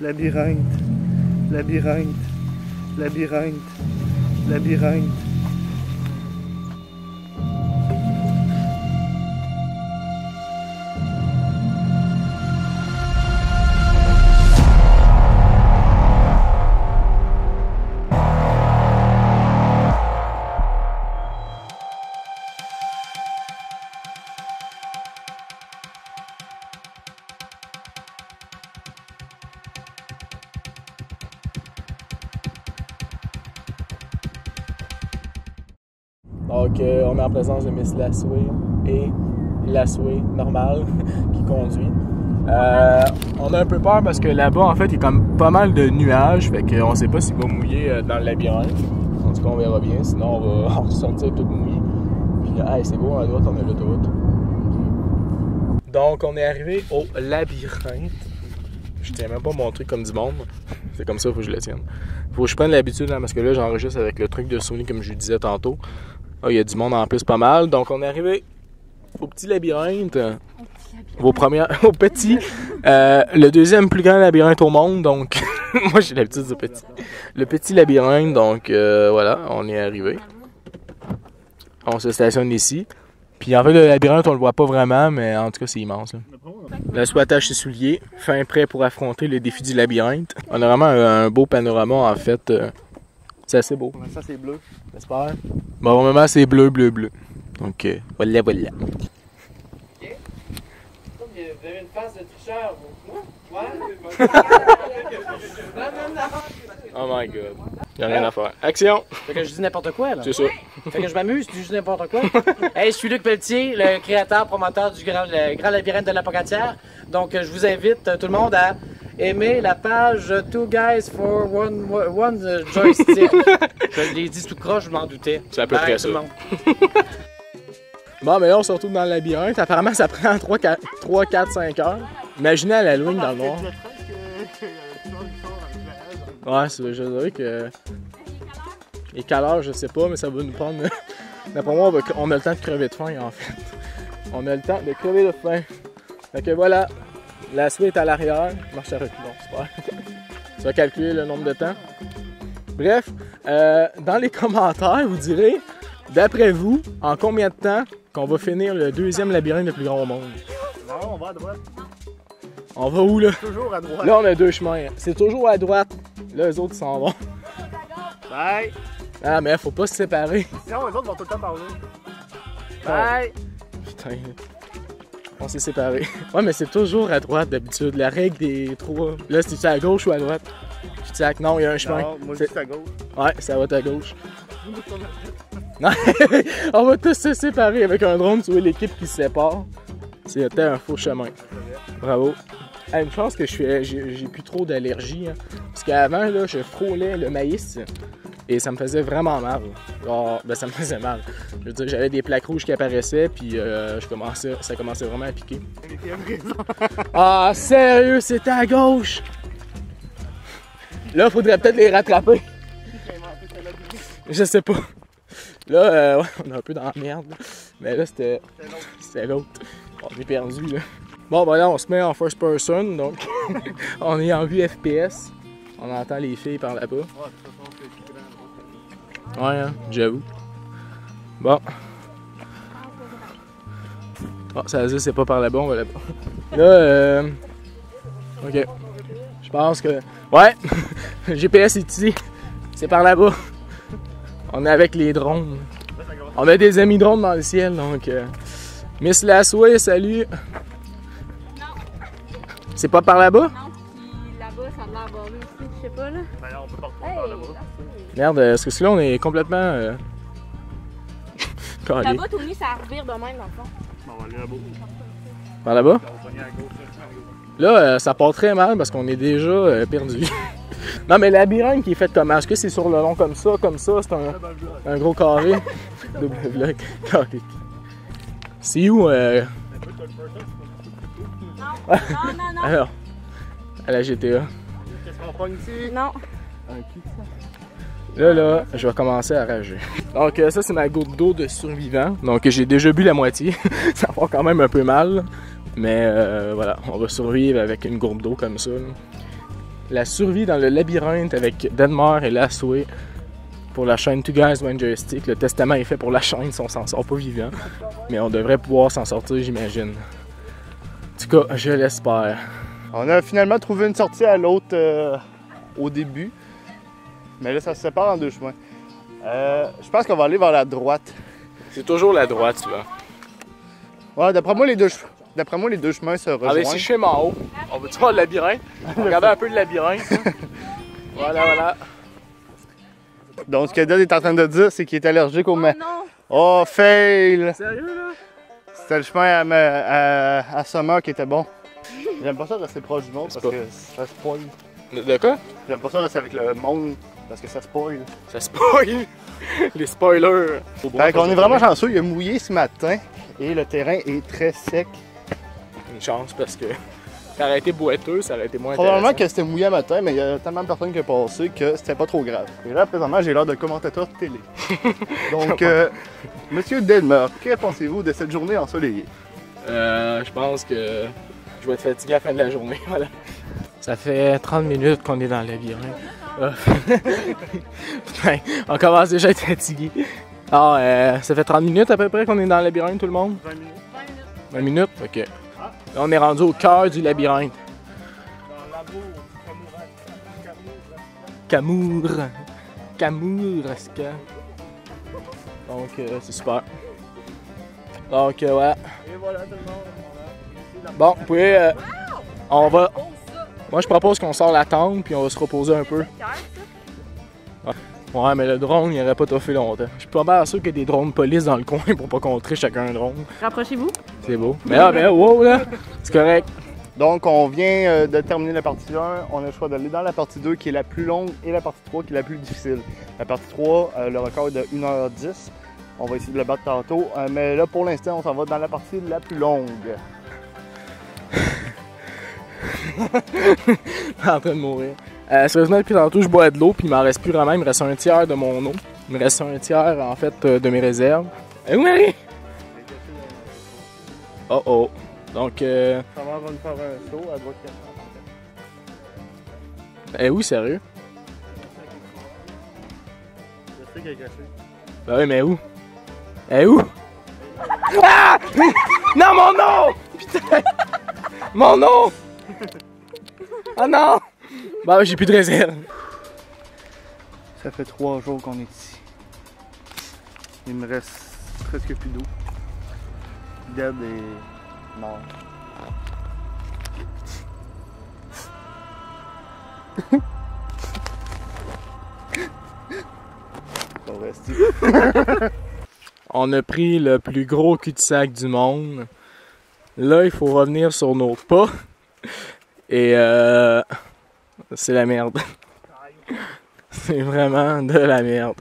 labyrinthe, labyrinthe, labyrinthe, labyrinthe. Donc, on est en présence de Miss Lassoué et Lassoué, normal, qui conduit. On a un peu peur parce que là-bas, en fait, il y a comme pas mal de nuages, fait qu'on sait pas s'il va mouiller dans le labyrinthe. En tout cas, on verra bien, sinon on va ressortir tout mouillé. Puis là, hey, c'est beau, à droite, on a l'autoroute. Donc, on est arrivé au labyrinthe. Je tiens même pas mon truc comme du monde. C'est comme ça, il faut que je le tienne. Faut que je prenne l'habitude, hein, parce que là, j'enregistre avec le truc de Sony, comme je vous disais tantôt. Ah, il y a du monde en plus pas mal. Donc, on est arrivé au petit labyrinthe. Au petit. Le deuxième plus grand labyrinthe au monde. Donc, moi, j'ai l'habitude du petit. Le petit labyrinthe. Donc, voilà, on est arrivé. On se stationne ici. Puis, en fait, le labyrinthe, on le voit pas vraiment, mais en tout cas, c'est immense. Là. Lassoué attache ses souliers. Fin prêt pour affronter le défi du labyrinthe. On a vraiment un beau panorama, en fait. C'est assez beau. Ça, c'est bleu. J'espère. Bon, au moment, c'est bleu, bleu, bleu. Donc, voilà, voilà. Ok. Vous avez une face de tricheur, vous. Ouais? Oh my god. Y'a rien à faire. Action! Fait que je dis n'importe quoi, là. C'est ça. Fait que je m'amuse, tu dis n'importe quoi. Hey, je suis Luc Pelletier, le créateur, promoteur du grand labyrinthe de la Pocatière. Donc, je vous invite, tout le monde, à aimer la page Two Guys for One Joystick. Je l'ai dit tout croche, je m'en doutais. C'est à peu près ça. Tout le monde. Bon, mais là, on se retrouve dans le labyrinthe. Apparemment, ça prend 3, 4, 5 heures. Imaginez à l'Halloween dans le noir. Ouais, je dirais que... Et quelle heure, je sais pas, mais ça va nous prendre... D'après moi, on a le temps de crever de faim, en fait. On a le temps de crever de faim. Fait que voilà, Lassoué est à l'arrière. Marche à reculons, super. Tu vas calculer le nombre de temps. Bref, dans les commentaires, vous direz, d'après vous, en combien de temps qu'on va finir le deuxième labyrinthe le plus grand au monde? Non, on va à droite. On va où, là? Toujours à droite. Là, on a deux chemins. C'est toujours à droite. Là, les autres, ils s'en vont. Bye! Ah, mais faut pas se séparer. Sinon, les autres vont tout le temps parler. Bye! Putain. On s'est séparés. Ouais, mais c'est toujours à droite d'habitude. La règle des trois. Là, c'est-tu à gauche ou à droite? Je dis non, il y a un chemin. Non, moi, je suis à gauche. Ouais, ça va à gauche. Non, on va tous se séparer avec un drone. Tu vois l'équipe qui se sépare. C'était un faux chemin. Bravo. Une chance que j'ai plus trop d'allergie. Hein. Parce qu'avant, là, je frôlais le maïs et ça me faisait vraiment mal. Oh, ben, ça me faisait mal. Je veux dire, j'avais des plaques rouges qui apparaissaient puis ça commençait vraiment à piquer. Ah, sérieux, c'était à gauche! Là, faudrait peut-être les rattraper. Je sais pas. Là, ouais, on est un peu dans la merde. Mais là, c'était l'autre. On est perdu, là. Bon, ben là, on se met en first person, donc on est en vue FPS. On entend les filles par là-bas. Ouais, hein, j'avoue. Bon. Oh, ça veut dire c'est pas par là-bas, on va là-bas. Là, ok. Je pense que... Ouais! Le GPS est ici. C'est par là-bas. On est avec les drones. On a des amis drones dans le ciel, donc... Miss Lassoué, salut! C'est pas par là-bas? Non, puis là-bas, ça a l'air barré aussi, je sais pas, là. Ben on peut pas retourner par là-bas. Merde, est-ce que là, on est complètement... Là-bas, Tony, ça revire de même, dans le fond. On va aller là-bas. Par là-bas? On va venir à gauche. Là, ça part très mal parce qu'on est déjà perdu. Non, mais le labyrinthe qui est fait comment? Est-ce que c'est sur le long comme ça, c'est un gros carré? Double bloc, carré. C'est où? Non. Alors, à la GTA. Qu'est-ce qu'on prend ici? Non. Là, je vais commencer à rager. Donc, ça, c'est ma goutte d'eau de survivant. Donc, j'ai déjà bu la moitié. Ça va quand même un peu mal. Mais voilà, on va survivre avec une gourde d'eau comme ça. la survie dans le labyrinthe avec Denmark et Lassway pour la chaîne Two Guys One Joystick. Le testament est fait pour la chaîne si on s'en sort pas vivant. Mais on devrait pouvoir s'en sortir, j'imagine. En tout cas, je l'espère. On a finalement trouvé une sortie à l'autre au début. Mais là, ça se sépare en deux chemins. Je pense qu'on va aller vers la droite. C'est toujours la droite, tu vois. Ouais, d'après moi, les deux chemins se rejoignent. Allez, si je suis en haut, on va-tu voir le labyrinthe? Regardez un peu le labyrinthe. Voilà, voilà. Donc, ce que Dad est en train de dire, c'est qu'il est allergique au Non! Oh, fail! Sérieux, là? C'était le chemin à Summer qui était bon. J'aime pas ça rester proche du monde parce que ça spoil. De quoi? J'aime pas ça rester avec le monde parce que ça spoil. Ça spoil! Les spoilers! Fait qu'on est vraiment chanceux, il a mouillé ce matin et le terrain est très sec. Une chance parce que ça aurait été boiteux, ça aurait été moins Probablement intéressant. que c'était mouillé à matin, mais il y a tellement de personnes qui ont passé que c'était pas trop grave. Et là, présentement, j'ai l'air de commentateur de télé. Donc, Monsieur Delmer, que pensez-vous de cette journée ensoleillée? Je pense que je vais être fatigué à la fin de la journée, voilà. Ça fait 30 minutes qu'on est dans le labyrinthe. Putain, on commence déjà à être fatigué. Ah, ça fait 30 minutes à peu près qu'on est dans le labyrinthe, tout le monde? 20 minutes. 20 minutes? Ok. Là, on est rendu au cœur du labyrinthe. Camour. Camourasca. Donc, c'est super. Donc, ouais. Et voilà tout le monde. Bon, vous pouvez. On va. Moi, je propose qu'on sort la tente puis on va se reposer un peu. Ouais, mais le drone, il n'aurait pas toffé longtemps. Je suis pas mal sûr qu'il y a des drones de police dans le coin pour pas contrer chacun un drone. Rapprochez-vous. C'est beau. Mais wow, là, c'est correct. Donc, on vient de terminer la partie 1. On a le choix d'aller dans la partie 2 qui est la plus longue et la partie 3 qui est la plus difficile. La partie 3, le record est de 1h10. On va essayer de le battre tantôt. Mais là, pour l'instant, on s'en va dans la partie la plus longue. En train de mourir. Sérieusement, depuis tantôt, je bois de l'eau, puis il m'en reste plus vraiment. Il me reste un tiers de mon eau. Il me reste un tiers, en fait, de mes réserves. Eh oui, Marie? Oh oh. Donc, Ça va nous faire un saut à droite. eh oui, sérieux? Je sais qu'elle est cachée. Ben oui, mais où? Eh où? Ah! Non, mon nom! Putain! Mon nom! Oh non! Bah, j'ai plus de réserve. Ça fait 3 jours qu'on est ici. Il me reste presque plus d'eau. Dad est mort. On va rester. On a pris le plus gros cul-de-sac du monde. Là, il faut revenir sur nos pas. Et c'est la merde. C'est vraiment de la merde.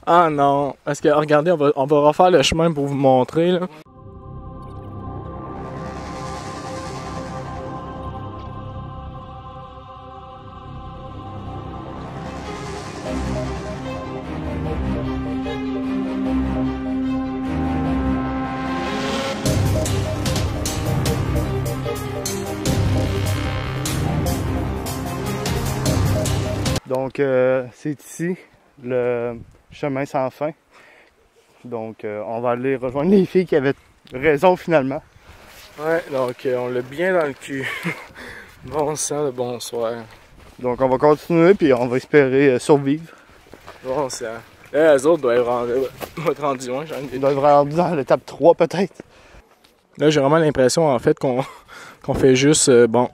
Ah non. Parce que, regardez, on va refaire le chemin pour vous montrer, là. Donc, c'est ici le chemin sans fin. Donc, on va aller rejoindre les filles qui avaient raison finalement. Ouais, donc on l'a bien dans le cul. Bon sang de bonsoir. Donc, on va continuer puis on va espérer survivre. Bon sang. Là, les autres doivent être rendus loin. Ils doivent être rendus dans l'étape 3 peut-être. Là, j'ai vraiment l'impression en fait qu'on fait juste. Bon.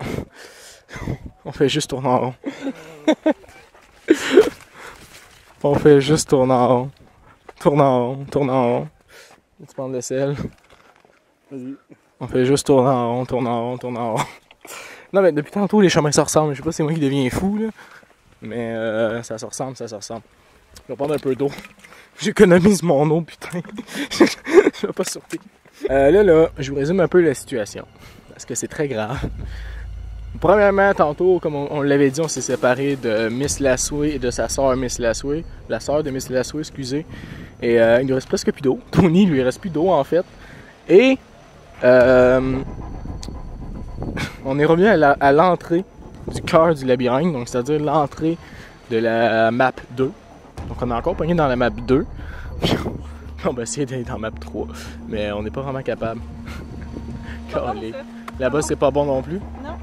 On fait juste tourner en rond. On fait juste tourner en rond. Tourner en rond, tourner en rond. Tu prends de sel. Vas-y. On fait juste tourner en rond, tourner en rond, tourner en rond. Non, mais depuis tantôt, les chemins se ressemblent. Je sais pas si c'est moi qui deviens fou, là. Mais ça se ressemble, ça se ressemble. Je vais prendre un peu d'eau. J'économise mon eau, putain. Je vais pas sauter. Là, je vous résume un peu la situation. Parce que c'est très grave. Premièrement, tantôt, comme on l'avait dit, on s'est séparés de Miss Lassway et de sa sœur Miss Lassway. La sœur de Miss Lassway, excusez. Et il lui reste presque plus d'eau. Tony, il lui reste plus d'eau, en fait. Et on est revenu à l'entrée du cœur du labyrinthe, donc c'est-à-dire l'entrée de la map 2. Donc on est encore pogné dans la map 2. On va essayer d'aller dans map 3, mais on n'est pas vraiment capable. Là-bas, c'est pas bon non plus. Non.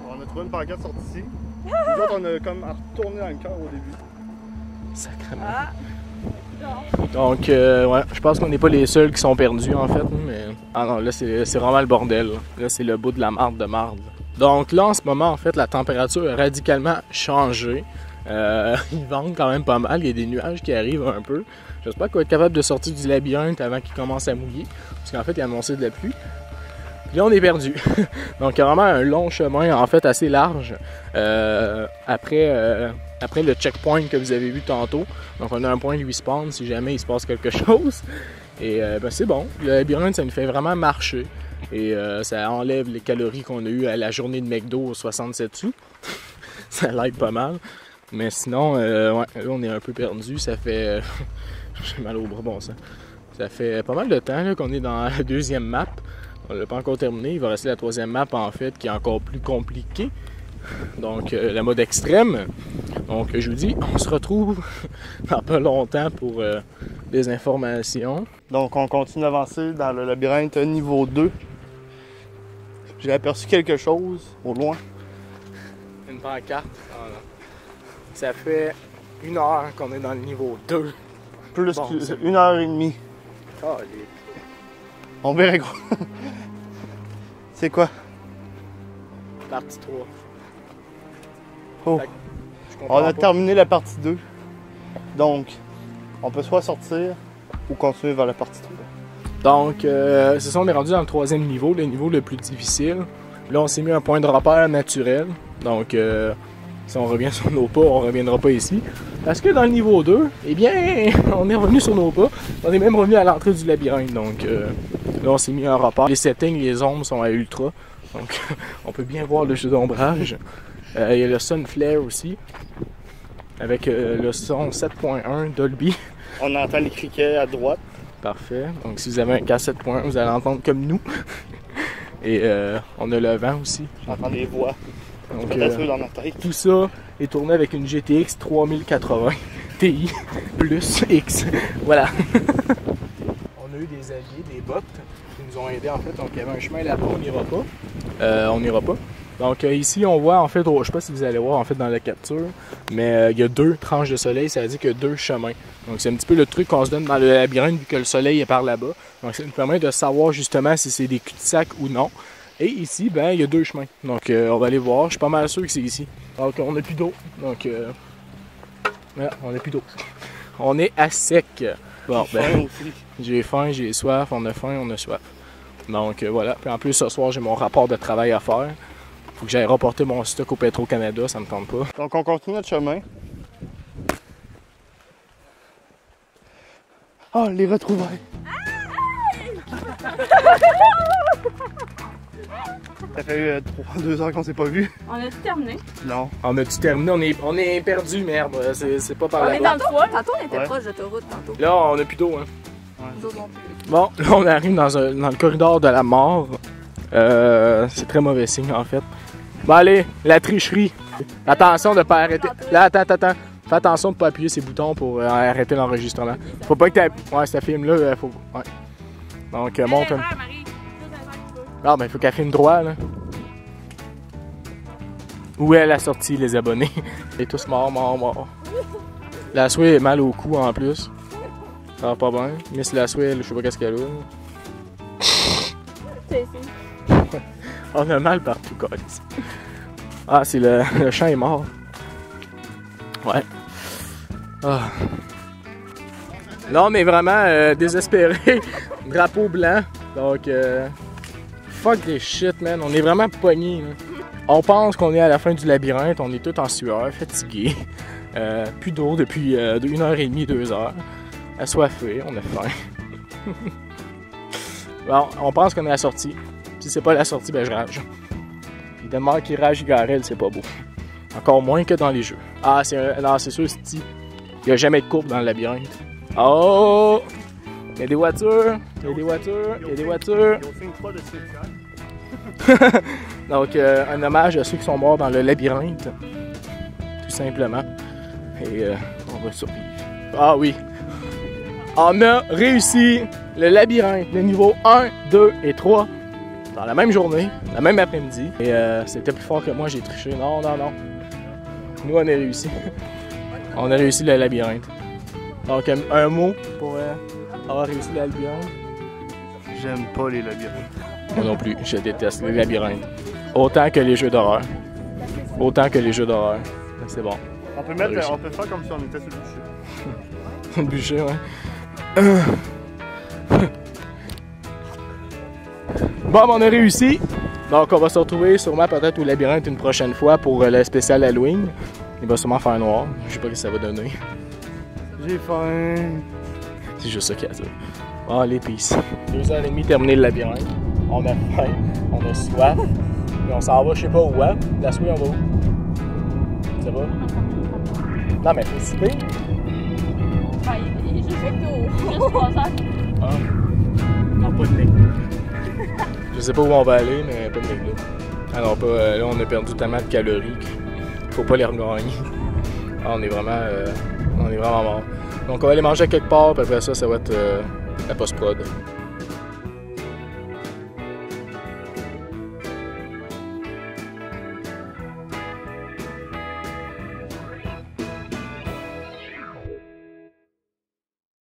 On a trouvé une pancarte sortie ici. Nous autres, on a comme retourné dans le cœur au début. Sacrément. Ah. Donc, ouais, je pense qu'on n'est pas les seuls qui sont perdus en fait, mais... Ah non, là, c'est vraiment le bordel. Là, c'est le bout de la marde de marde. Donc là, en ce moment, en fait, la température a radicalement changé. Il vente quand même pas mal, il y a des nuages qui arrivent un peu. J'espère qu'on va être capable de sortir du labyrinthe avant qu'il commence à mouiller, parce qu'en fait, il a annoncé de la pluie. Puis là, on est perdu. Donc, il y a vraiment un long chemin, en fait, assez large, après le checkpoint que vous avez vu tantôt. Donc, on a un point de respawn si jamais il se passe quelque chose. Et ben, c'est bon. Le labyrinthe, ça nous fait vraiment marcher. Et ça enlève les calories qu'on a eues à la journée de McDo aux 67 sous. Ça l'aide pas mal. Mais sinon, ouais, là, on est un peu perdu. Ça fait... J'ai mal au bras, bon ça. Ça fait pas mal de temps qu'on est dans la deuxième map. On l'a pas encore terminé. Il va rester la troisième map, en fait, qui est encore plus compliquée. Donc, la mode extrême. Donc, je vous dis, on se retrouve dans pas longtemps pour des informations. Donc, on continue d'avancer dans le labyrinthe niveau 2. J'ai aperçu quelque chose au loin. Une pancarte. Ah, non. Ça fait 1 heure qu'on est dans le niveau 2. Plus Bon, que 1h30. Oh, On verra quoi. C'est quoi? Partie 3. Oh. Je comprends On a pas. terminé la partie 2. Donc, on peut soit sortir ou continuer vers la partie 3. Donc, c'est ça, on est rendu dans le 3e niveau, le niveau le plus difficile. Là, on s'est mis un point de repère naturel. Donc, si on revient sur nos pas, on reviendra pas ici. Parce que dans le niveau 2, eh bien, on est revenu sur nos pas. On est même revenu à l'entrée du labyrinthe. Donc, là, on s'est mis un repère. Les settings, les ombres sont à ultra. Donc, on peut bien voir le jeu d'ombrage. Il y a le Sun Flare aussi. Avec le son 7.1 Dolby. On entend les criquets à droite. Parfait. Donc, si vous avez un cas 7.1, vous allez entendre comme nous. Et on a le vent aussi. J'entends des voix. Donc, Dans ma tête. tout ça est tourné avec une GTX 3080 Ti plus X. Voilà. On a eu des alliés, des bots qui nous ont aidés en fait. Donc, il y avait un chemin là-bas, on n'ira pas. On n'ira pas. Donc, ici, on voit en fait, je sais pas si vous allez voir en fait dans la capture, mais il y a 2 tranches de soleil, ça veut dire qu'il y a 2 chemins. Donc, c'est un petit peu le truc qu'on se donne dans le labyrinthe vu que le soleil est par là-bas. Donc, ça nous permet de savoir justement si c'est des cul-de-sac ou non. Et ici, ben, il y a 2 chemins. Donc, on va aller voir. Je suis pas mal sûr que c'est ici. Donc, on n'a plus d'eau. Donc, voilà, on n'a plus d'eau. On est à sec. Bon, ben, j'ai faim, j'ai soif. On a faim, on a soif. Donc, voilà. Puis en plus, ce soir, j'ai mon rapport de travail à faire. Faut que j'aille reporter mon stock au Petro-Canada, ça me tente pas. Donc, on continue notre chemin. Oh, les retrouvailles! Ça fait 2 heures qu'on s'est pas vu. On a tout terminé. Non. On a-tu terminé? On est perdu, merde. C'est pas par On est là-bas. dans le 3. Tantôt, on était Ouais. proche d'autoroute, tantôt. Là, on a plus d'eau, hein. Nous autres non plus. Bon, là, on arrive dans le corridor de la mort. C'est très mauvais signe, en fait. Bon, allez, la tricherie. Attention de pas arrêter. Là, attends. Fais attention de pas appuyer ces boutons pour arrêter l'enregistrement. Faut pas que tu... Ouais, ça filme-là, faut... Ouais. Donc, monte un... Marie. Ah, ben, il faut qu'elle filme droit, là. Où est la sortie, les abonnés? On est tous morts. La Sway est mal au cou, en plus. Ça va pas bien. Miss la Sway, je sais pas qu'est-ce qu'elle a. C'est ici. On a mal partout, quoi. Ah, c'est le champ est mort. Ouais. Ah. Là, on est vraiment désespéré. Drapeau blanc. Donc, fuck des shit, man. On est vraiment pognés. On pense qu'on est à la fin du labyrinthe. On est tous en sueur, fatigués. Plus d'eau depuis 1h30, 2 heures. Assoiffés, on a faim. Bon, on pense qu'on est à la sortie. Si c'est pas la sortie, ben je rage. Évidemment, qui rage Garel, c'est pas beau. Encore moins que dans les jeux. Ah, non, c'est sûr, il n'y a jamais de courbe dans le labyrinthe. Oh! Il y a des voitures, il y a des voitures. Ils ont fait une croix de cimetière. Donc, un hommage à ceux qui sont morts dans le labyrinthe. Tout simplement. Et on va survivre. Ah oui! On a réussi le labyrinthe, les niveaux 1, 2 et 3 dans la même journée, la même après-midi. Et c'était plus fort que moi, j'ai triché. Non, non, non. Nous, on a réussi. On a réussi le labyrinthe. Donc, un mot pour avoir réussi le labyrinthe. J'aime pas les labyrinthes. Moi non plus, je déteste les labyrinthes. Autant que les jeux d'horreur. Autant que les jeux d'horreur. C'est bon. On peut faire comme si on était sur le bûcher. Le bûcher, ouais. Bon, on a réussi. Donc, on va se retrouver sûrement peut-être au labyrinthe une prochaine fois pour le spécial Halloween. Il va sûrement faire noir. Je sais pas ce que ça va donner. J'ai faim. C'est juste ça qu'il y a à dire. Bon, allez, peace. 2h30 terminé le labyrinthe. On a faim, on a soif. Et on s'en va, je sais pas où, hein? La soirée, on va où? Ça va? Non, mais faut citer. Il est juste juste 3 heures. Ah. Non, pas de ligne. Je sais pas où on va aller, mais pas de ligne. Alors, là, on a perdu tellement de calories qu'il faut pas les regagner. Ah, on est vraiment mort. Donc, on va aller manger quelque part, puis après ça, ça va être la post-prod.